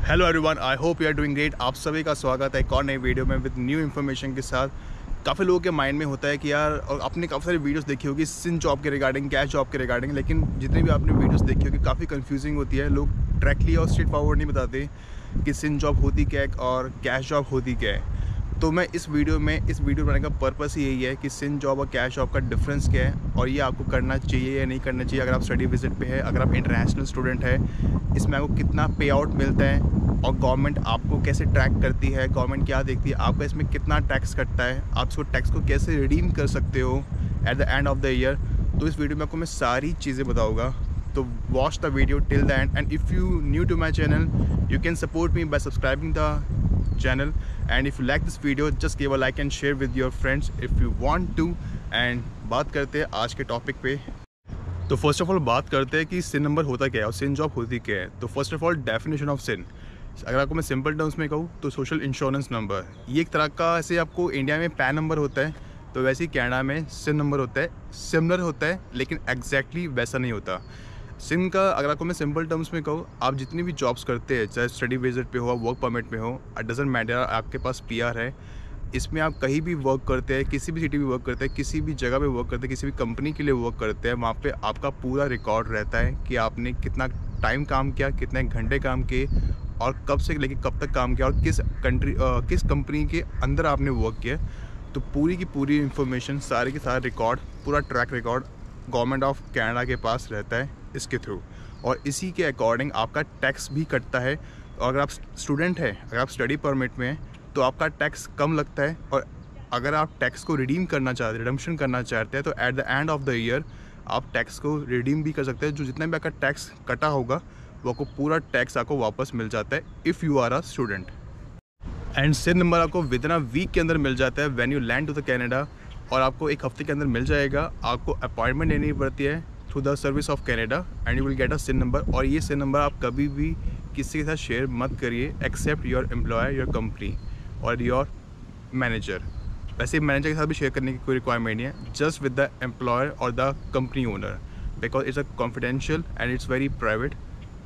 Hello everyone, I hope you are doing great. आप सभी का स्वागत है एक और नई वीडियो में विद न्यू इन्फॉर्मेशन के साथ। काफ़ी लोगों के माइंड में होता है कि यार, और आपने काफ़ी सारी वीडियोस देखी होगी सिन जॉब के रिगार्डिंग, कैश जॉब के रिगार्डिंग, लेकिन जितनी भी आपने वीडियोस देखी होगी काफ़ी कंफ्यूजिंग होती है। लोग डायरेक्टली और स्ट्रेट फॉरवर्ड नहीं बताते कि सिन जॉब होती क्या है और कैश जॉब होती क्या है। तो मैं इस वीडियो बनाने का पर्पस ही यही है कि सिन जॉब और कैश जॉब का डिफरेंस क्या है और ये आपको करना चाहिए या नहीं करना चाहिए। अगर आप स्टडी विजिट पे है, अगर आप इंटरनेशनल स्टूडेंट है, इसमें आपको कितना पे आउट मिलता है और गवर्नमेंट आपको कैसे ट्रैक करती है, गवर्नमेंट क्या देखती है, आपका इसमें कितना टैक्स कटता है, आप इसको टैक्स को कैसे रिडीम कर सकते हो eight the end of the year. तो इस वीडियो में आपको मैं सारी चीज़ें बताऊँगा। तो watch the video till the end, and if you new to my channel you can support me by subscribing the channel, and if you like this video just give a like and share with your friends if you want to। and बात करते हैं आज के topic पे। तो first of all बात करते हैं कि सिन नंबर होता क्या है और सिन जॉब होती क्या है। तो first of all definition of SIN, अगर आपको मैं सिंपल टर्म्स में कहूँ तो सोशल इंश्योरेंस नंबर। ये एक तरह का, ऐसे आपको इंडिया में पैन नंबर होता है तो वैसे ही कनाडा में सिन नंबर होता है। सिमिलर होता है लेकिन एग्जैक्टली वैसा नहीं होता। सिन का अगर आपको मैं सिंपल टर्म्स में कहूँ, आप जितनी भी जॉब्स करते हैं, चाहे स्टडी विजिट पे हो, वर्क परमिट पे हो, इट डजंट मैटर, आपके पास पीआर है, इसमें आप कहीं भी वर्क करते हैं, किसी भी सिटी में वर्क करते हैं, किसी भी जगह पे वर्क करते हैं, किसी भी कंपनी के लिए वर्क करते हैं, वहाँ पे आपका पूरा रिकॉर्ड रहता है कि आपने कितना टाइम काम किया, कितने घंटे काम किए और कब से लेकर कब तक काम किया और किस कंपनी के अंदर आपने वर्क किया। तो पूरी की पूरी इंफॉर्मेशन, सारे के सारे रिकॉर्ड, पूरा track record government of Canada के पास रहता है इसके थ्रू, और इसी के अकॉर्डिंग आपका टैक्स भी कटता है। और अगर आप स्टूडेंट है, अगर आप स्टडी परमिट में हैं तो आपका टैक्स कम लगता है, और अगर आप टैक्स को रिडीम करना चाहते हैं, रिडम्पशन करना चाहते हैं, तो eight the end of the year आप टैक्स को रिडीम भी कर सकते हैं। जो जितना भी आपका टैक्स कटा होगा वो आपको पूरा टैक्स आपको वापस मिल जाता है if you are a student. And SIN number आपको विद इन अ वीक के अंदर मिल जाता है when you land to the Canada, और आपको एक हफ्ते के अंदर मिल जाएगा। आपको अपॉइंटमेंट लेनी पड़ती है through the service of Canada and you will get a SIN number. और ये सिन नंबर आप कभी भी किसी के साथ शेयर मत करिए except your employer, your company और योर मैनेजर। वैसे मैनेजर के साथ भी शेयर करने की कोई रिक्वायरमेंट नहीं है, जस्ट विद द एम्प्लॉयर और the company owner, because it's a confidential and it's very private.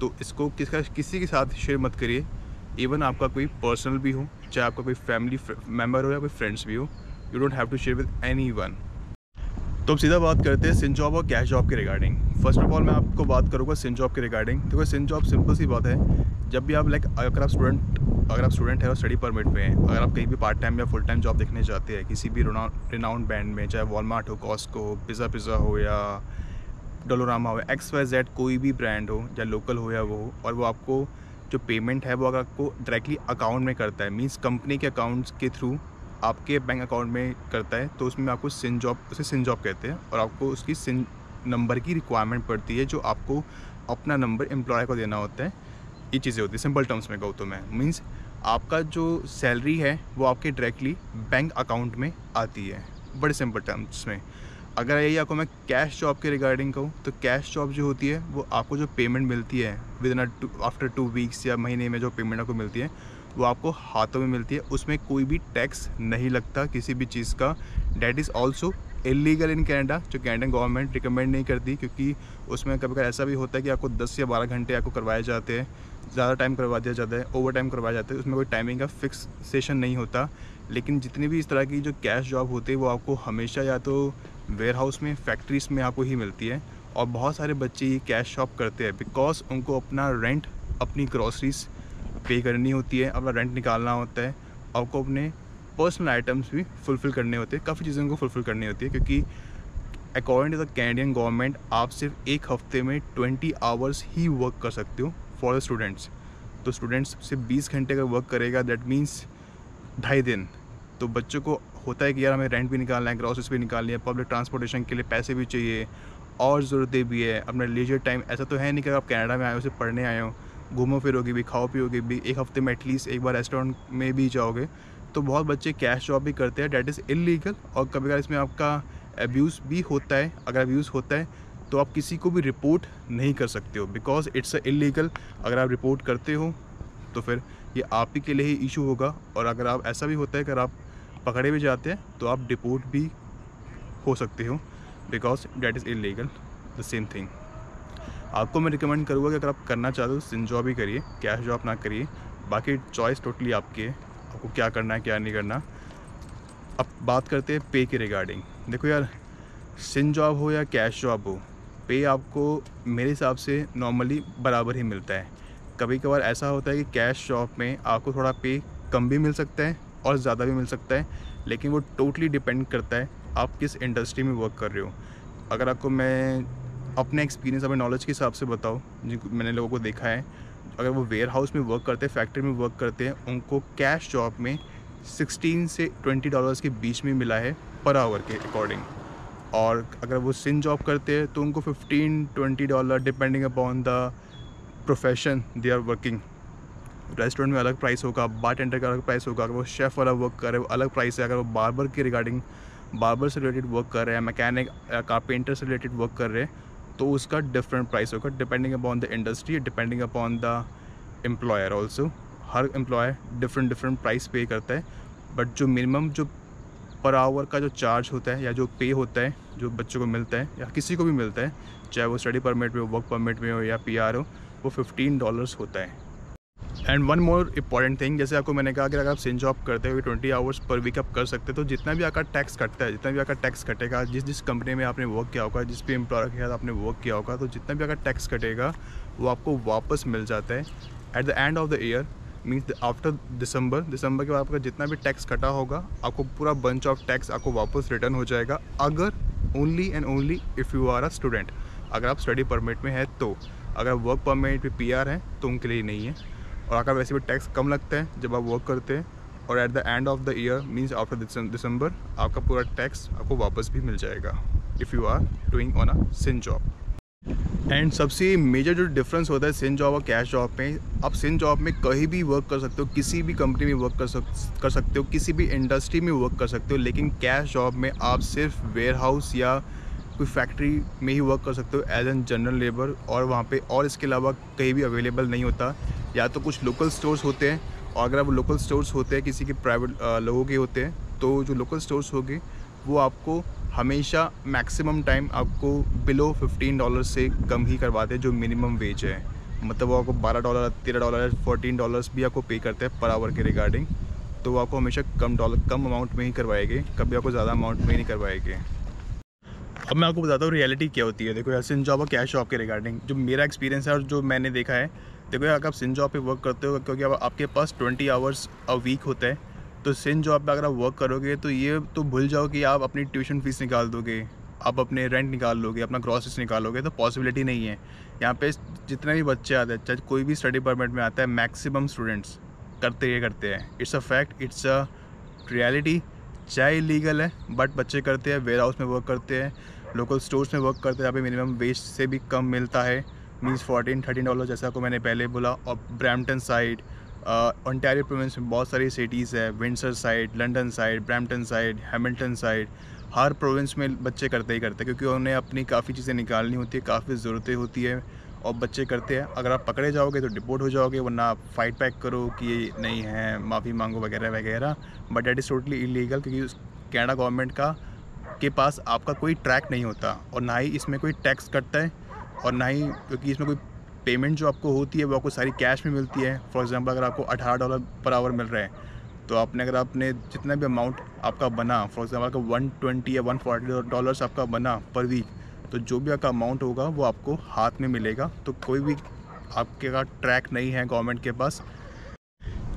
तो इसको किसी के साथ शेयर मत करिए, इवन आपका कोई पर्सनल भी हो, चाहे आपका कोई फैमिली मेम्बर हो या कोई फ्रेंड्स भी हो, you don't have to share with anyone. तो अब सीधा बात करते हैं सिन जॉब और कैश जॉब के रिगार्डिंग। फर्स्ट ऑफ ऑल मैं आपको बात करूँगा सिन जॉब के रिगार्डिंग। देखो सिन जॉब सिंपल सी बात है, जब भी आप अगर आप स्टूडेंट है और स्टडी परमिट में हैं, अगर आप कहीं भी पार्ट टाइम या फुल टाइम जॉब देखने जाते हैं किसी भी रिनाउंड ब्रांड में, चाहे वॉलमार्ट हो, कॉस्को हो, पिज़्ज़ा हो या डोलोरामा हो, XYZ कोई भी ब्रांड हो, या लोकल हो या वो हो, और वो आपको जो पेमेंट है वो अगर आपको डायरेक्टली अकाउंट में करता है, मीन्स कंपनी के अकाउंट्स के थ्रू आपके बैंक अकाउंट में करता है, तो उसमें आपको सिन जॉब कहते हैं। और आपको उसकी सिन नंबर की रिक्वायरमेंट पड़ती है, जो आपको अपना नंबर एम्प्लॉय को देना होता है। ये चीज़ें होती है सिंपल टर्म्स में कहूँ तो मैं, मीन्स आपका जो सैलरी है वो आपके डायरेक्टली बैंक अकाउंट में आती है, बड़े सिंपल टर्म्स में। अगर यही आपको मैं कैश जॉब के रिगार्डिंग कहूँ, तो कैश जॉब जो होती है वो आपको जो पेमेंट मिलती है विद इन आफ्टर 2 वीक्स या महीने में, जो पेमेंट आपको मिलती है वो आपको हाथों में मिलती है। उसमें कोई भी टैक्स नहीं लगता किसी भी चीज़ का। That is also illegal in Canada, जो कैनेडियन गवर्नमेंट रिकमेंड नहीं करती, क्योंकि उसमें कभी कभी ऐसा भी होता है कि आपको 10 या 12 घंटे आपको करवाए जाते हैं, ज़्यादा टाइम करवा दिया जाता है, ओवर टाइम करवाया जाता है। उसमें कोई टाइमिंग का फिक्स सेशन नहीं होता। लेकिन जितनी भी इस तरह की जो कैश जॉब होती है वो आपको हमेशा या तो वेयर हाउस में, फैक्ट्रीज में आपको ही मिलती है। और बहुत सारे बच्चे ये कैश जॉब करते हैं बिकॉज उनको अपना रेंट, अपनी ग्रॉसरीज पे करनी होती है, अपना रेंट निकालना होता है, आपको अपने पर्सनल आइटम्स भी फुलफ़िल करने होते हैं, काफ़ी चीज़ों को फुलफ़िल करनी होती है। क्योंकि according to the Canadian government आप सिर्फ एक हफ्ते में 20 आवर्स ही वर्क कर सकते हो फॉर द स्टूडेंट्स। तो स्टूडेंट्स सिर्फ 20 घंटे का वर्क करेगा, दैट मीन्स 2.5 दिन। तो बच्चों को होता है कि यार हमें रेंट भी निकालना है, ग्रॉसरीज भी निकालनी है, पब्लिक ट्रांसपोर्टेशन के लिए पैसे भी चाहिए और ज़रूरतें भी है, अपना लीजर टाइम। ऐसा तो है नहीं कि आप कनाडा में आए हो, सिर्फ पढ़ने आए हो, घूमो फिरोगे भी, खाओ पियोगे भी, एक हफ्ते में एटलीस्ट एक बार रेस्टोरेंट में भी जाओगे। तो बहुत बच्चे कैश जॉब भी करते हैं, डैट इज़ इलीगल। और कभी कभी इसमें आपका अब्यूज़ भी होता है। अगर अब्यूज़ होता है तो आप किसी को भी रिपोर्ट नहीं कर सकते हो, बिकॉज इट्स इलीगल। अगर आप रिपोर्ट करते हो तो फिर ये आप ही के लिए ही इशू होगा। और अगर आप ऐसा भी होता है कि अगर आप पकड़े भी जाते हैं तो आप डिपोर्ट भी हो सकते हो, because that is illegal. The same thing आपको मैं रिकमेंड करूँगा कि अगर आप करना चाहते हो सिन जॉब ही करिए, कैश जॉब ना करिए। बाकी चॉइस टोटली आपकी है, आपको क्या करना है क्या नहीं करना। अब बात करते हैं पे के रिगार्डिंग। देखो यार, सिन जॉब हो या कैश जॉब हो, पे आपको मेरे हिसाब से नॉर्मली बराबर ही मिलता है। कभी कभार ऐसा होता है कि कैश जॉब में आपको थोड़ा पे कम भी मिल सकता है और ज़्यादा भी मिल सकता है, लेकिन वो टोटली डिपेंड करता है आप किस इंडस्ट्री में वर्क कर रहे हो। अगर आपको मैं अपने एक्सपीरियंस, अपने नॉलेज के हिसाब से बताऊँ, जिनको मैंने लोगों को देखा है, अगर वो वेयर हाउस में वर्क करते हैं, फैक्ट्री में वर्क करते हैं, उनको कैश जॉब में 16 से $20 के बीच में मिला है पर आवर के अकॉर्डिंग। और अगर वो सिन जॉब करते हैं तो उनको $15-20 depending upon the profession they are working. Restaurant में अलग प्राइस होगा, बारटेंडर का अलग प्राइस होगा, अगर वो शेफ़ वाला वर्क कर रहे हैं वो अलग प्राइस है, अगर वो बार्बर के रिगार्डिंग, बार्बर से रिलेटेड वर्क कर रहे हैं, मैकेनिक कारपेंटर से रिलेटेड वर्क कर रहे हैं, तो उसका डिफरेंट प्राइस होगा depending upon the industry, depending upon the employer also. Her employer different price पे करता है, बट जो मिनिमम जो पर आवर का जो चार्ज होता है या जो पे होता है, जो बच्चों को मिलता है या किसी को भी मिलता है, चाहे वो स्टडी परमिट में हो, वर्क परमिट में हो या PR हो, वो $15 होता है। And one more important thing, जैसे आपको मैंने कहा कि अगर आप सिन जॉब करते हो 20 आवर्स पर वीक आप कर सकते हो, तो जितना भी आपका टैक्स कटता है, जितना भी आपका टैक्स कटेगा, जिस कंपनी में आपने वर्क किया होगा, जिस भी एम्प्लॉयर के साथ आपने वर्क किया होगा, तो जितना भी आपका टैक्स कटेगा वो आपको वापस मिल जाता है eight the end of the year. Means after दिसंबर के बाद आपका जितना भी टैक्स कटा होगा, आपको पूरा बंच ऑफ टैक्स आपको वापस रिटर्न हो जाएगा, अगर only and only if you are a student. अगर आप स्टडी परमिट में है तो, अगर वर्क परमिट पे PR है तो उनके लिए नहीं है। और आपका वैसे भी टैक्स कम लगता है जब आप वर्क करते हैं, और at the end of the year means after December आपका पूरा टैक्स आपको वापस भी मिल जाएगा if you are doing on a SIN job. And सबसे मेजर जो डिफरेंस होता है सिन जॉब और कैश जॉब में, आप सिन जॉब में कहीं भी वर्क कर सकते हो, किसी भी कंपनी में वर्क कर सकते हो, किसी भी इंडस्ट्री में वर्क कर सकते हो, लेकिन कैश जॉब में आप सिर्फ वेयर हाउस या कोई फैक्ट्री में ही वर्क कर सकते हो एज एन जनरल लेबर, और वहाँ पे और इसके अलावा कहीं भी अवेलेबल नहीं होता। या तो कुछ लोकल स्टोर्स होते हैं, और अगर वो लोकल स्टोर्स होते हैं किसी के प्राइवेट लोगों के होते हैं, तो जो लोकल स्टोर्स होंगे वो आपको हमेशा मैक्सिमम टाइम आपको बिलो $15 से कम ही करवाते हैं, जो मिनिमम वेज है। मतलब वो आपको $12, $13, $14 भी आपको पे करते हैं पर आवर के रिगार्डिंग, तो वो आपको हमेशा कम अमाउंट में ही करवाएंगे, कभी आपको ज़्यादा अमाउंट में ही नहीं करवाएंगे। अब मैं आपको बताता हूँ रियलिटी क्या होती है। देखो यार, सिन जॉब और कैश जॉब के रिगार्डिंग जो मेरा एक्सपीरियंस है और जो मैंने देखा है, देखो यार, अगर आप सिन जॉब पे वर्क करते हो, क्योंकि अब आपके पास 20 आवर्स अ वीक होता है, तो सिन जॉब पे अगर आप वर्क करोगे तो ये तो भूल जाओ कि आप अपनी ट्यूशन फीस निकाल दोगे, आप अपने रेंट निकाल लोगे, अपना ग्रॉसरीज निकालोगे, तो पॉसिबिलिटी नहीं है। यहाँ पे जितने भी बच्चे आते हैं, चाहे कोई भी स्टडी परमिट में आता है, मैक्सिमम स्टूडेंट्स करते हैं। It's a fact, it's a reality. चाहे इलीगल है बट बच्चे करते हैं, वेयर हाउस में वर्क करते हैं, लोकल स्टोर्स में वर्क करते हैं, यहाँ पे मिनिमम वेज से भी कम मिलता है, मीन्स $14-13 जैसा को मैंने पहले बोला। और ब्रैम्पटन साइड, ओंटारियो प्रोविंस में बहुत सारी सिटीज़ है, Windsor side, London side, Brampton side, Hamilton side, हर प्रोविंस में बच्चे करते ही करते हैं, क्योंकि उन्हें अपनी काफ़ी चीज़ें निकालनी होती है, काफ़ी ज़रूरतें होती है, और बच्चे करते हैं। अगर आप पकड़े जाओगे तो डिपोर्ट हो जाओगे, वरना आप फाइट बैक करो कि ये नहीं है, माफ़ी मांगो वगैरह वगैरह, but that is totally illegal, क्योंकि कनाडा गवर्नमेंट के पास आपका कोई ट्रैक नहीं होता, और ना ही इसमें कोई टैक्स कटता है, और ना ही क्योंकि इसमें कोई पेमेंट जो आपको होती है वो आपको सारी कैश में मिलती है। फॉर एग्जांपल, अगर आपको $18 पर आवर मिल रहा है, तो अगर आपने जितना भी अमाउंट आपका बना, फॉर एग्जांपल अगर $120 या $140 आपका बना पर वीक, तो जो भी आपका अमाउंट होगा वो आपको हाथ में मिलेगा। तो कोई भी आपके का ट्रैक नहीं है गवर्नमेंट के पास।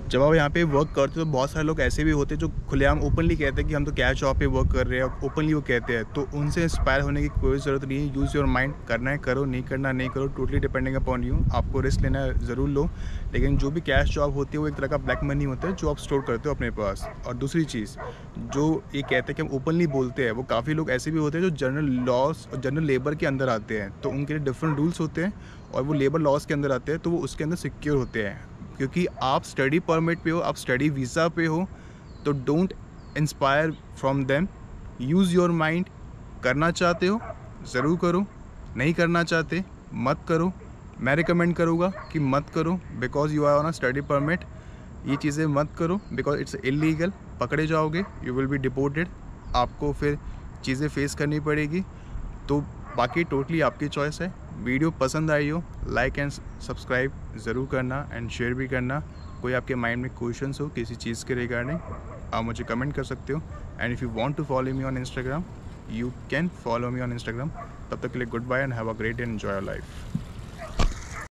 जब आप यहाँ पे वर्क करते हो तो बहुत सारे लोग ऐसे भी होते हैं जो खुलेआम ओपनली कहते हैं कि हम तो कैश जॉब पे वर्क कर रहे हैं, ओपनली वो कहते हैं, तो उनसे इंस्पायर होने की कोई ज़रूरत नहीं है। यूज़ योर माइंड, करना है करो, नहीं करना नहीं करो, टोटली डिपेंडिंग अपॉन यू। आपको रिस्क लेना ज़रूर लो, लेकिन जो भी कैश जॉब होती है वो एक तरह का ब्लैक मनी होता है जो आप स्टोर करते हो अपने पास। और दूसरी चीज़, जो ये कहते हैं कि हम ओपनली बोलते हैं, वो काफ़ी लोग ऐसे भी होते हैं जो जनरल लॉस और जनरल लेबर के अंदर आते हैं, तो उनके लिए डिफरेंट रूल्स होते हैं, और वो लेबर लॉस के अंदर आते हैं, तो वो उसके अंदर सिक्योर होते हैं। क्योंकि आप स्टडी परमिट पे हो, आप स्टडी वीज़ा पे हो, तो don't inspire from them. Use your mind. करना चाहते हो ज़रूर करो, नहीं करना चाहते मत करो। मैं रिकमेंड करूँगा कि मत करो, because you are on a study permit. ये चीज़ें मत करो बिकॉज इट्स इलीगल। पकड़े जाओगे, यू विल बी डिपोर्टेड, आपको फिर चीज़ें फेस करनी पड़ेगी। तो बाकी टोटली आपकी चॉइस है। वीडियो पसंद आई हो, लाइक एंड सब्सक्राइब ज़रूर करना, एंड शेयर भी करना। कोई आपके माइंड में क्वेश्चंस हो किसी चीज़ के रिगार्डिंग, आप मुझे कमेंट कर सकते हो। And if you want to follow me on Instagram, you can follow me on Instagram. तब तक के लिए goodbye and have a great and enjoy your life.